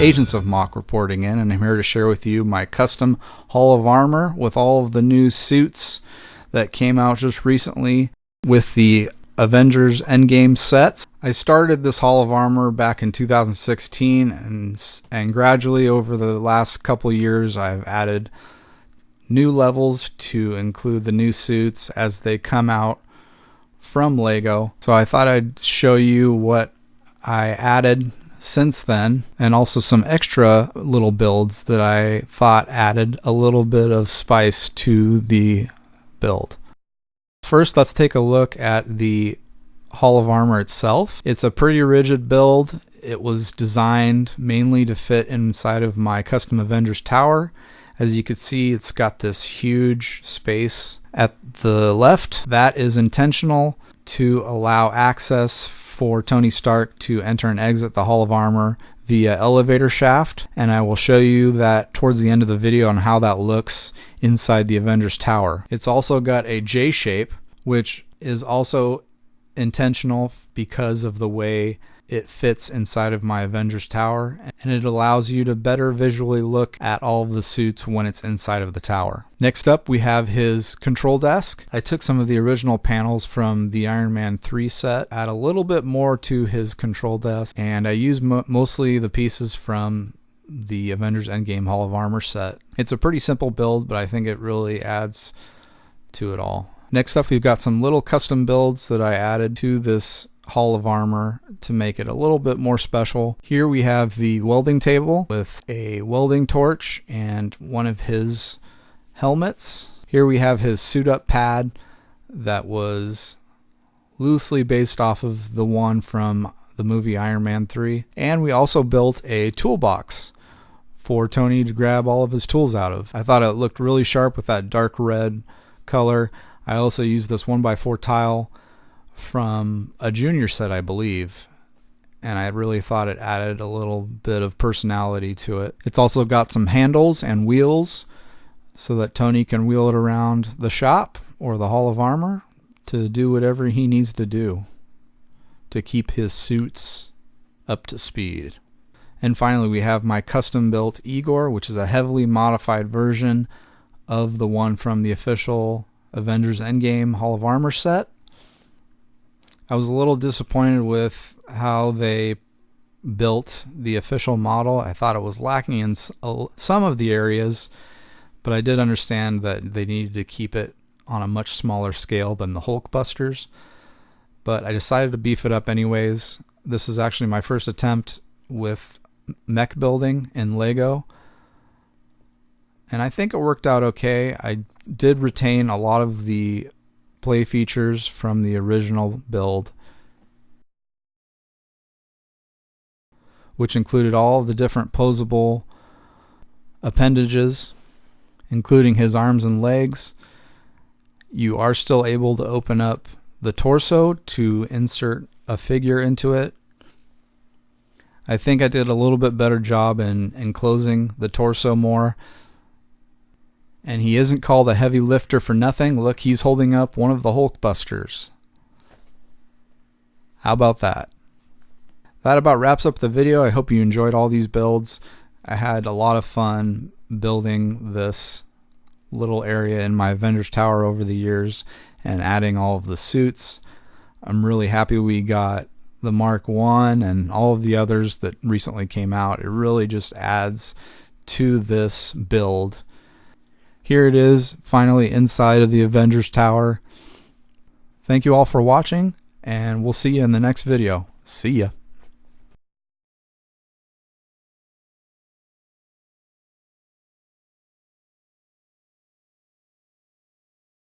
Agents of MOC reporting in, and I'm here to share with you my custom Hall of Armor with all of the new suits that came out just recently with the Avengers Endgame sets. I started this Hall of Armor back in 2016, and gradually over the last couple years I've added new levels to include the new suits as they come out from Lego. So I thought I'd show you what I added since then, and also some extra little builds that I thought added a little bit of spice to the build. First, let's take a look at the Hall of Armor itself. It's a pretty rigid build. It was designed mainly to fit inside of my custom Avengers tower. As you can see, it's got this huge space at the left. That is intentional to allow access for Tony Stark to enter and exit the Hall of Armor via elevator shaft, and I will show you that towards the end of the video on how that looks inside the Avengers Tower. It's also got a J shape, which is also intentional because of the way it fits inside of my Avengers Tower, and it allows you to better visually look at all of the suits when it's inside of the tower. Next up, we have his control desk. I took some of the original panels from the Iron Man 3 set, add a little bit more to his control desk, and I used mostly the pieces from the Avengers Endgame Hall of Armor set. It's a pretty simple build, but I think it really adds to it all. Next up, we've got some little custom builds that I added to this Hall of Armor to make it a little bit more special. Here we have the welding table with a welding torch and one of his helmets. Here we have his suit up pad that was loosely based off of the one from the movie Iron Man 3. And we also built a toolbox for Tony to grab all of his tools out of. I thought it looked really sharp with that dark red color. I also used this 1x4 tile from a junior set, I believe, and I really thought it added a little bit of personality to it. It's also got some handles and wheels so that Tony can wheel it around the shop or the Hall of Armor to do whatever he needs to do to keep his suits up to speed. And finally, we have my custom built Igor, which is a heavily modified version of the one from the official Avengers Endgame Hall of Armor set. I was a little disappointed with how they built the official model. I thought it was lacking in some of the areas, but I did understand that they needed to keep it on a much smaller scale than the Hulkbusters. But I decided to beef it up anyways. This is actually my first attempt with mech building in Lego, and I think it worked out okay. I did retain a lot of the play features from the original build, which included all of the different posable appendages, including his arms and legs. You are still able to open up the torso to insert a figure into it. I think I did a little bit better job in enclosing the torso more. And he isn't called a heavy lifter for nothing. Look, he's holding up one of the Hulkbusters. How about that? That about wraps up the video. I hope you enjoyed all these builds. I had a lot of fun building this little area in my Avengers Tower over the years and adding all of the suits. I'm really happy we got the Mark I and all of the others that recently came out. It really just adds to this build. Here it is, finally inside of the Avengers Tower. Thank you all for watching, and we'll see you in the next video. See ya.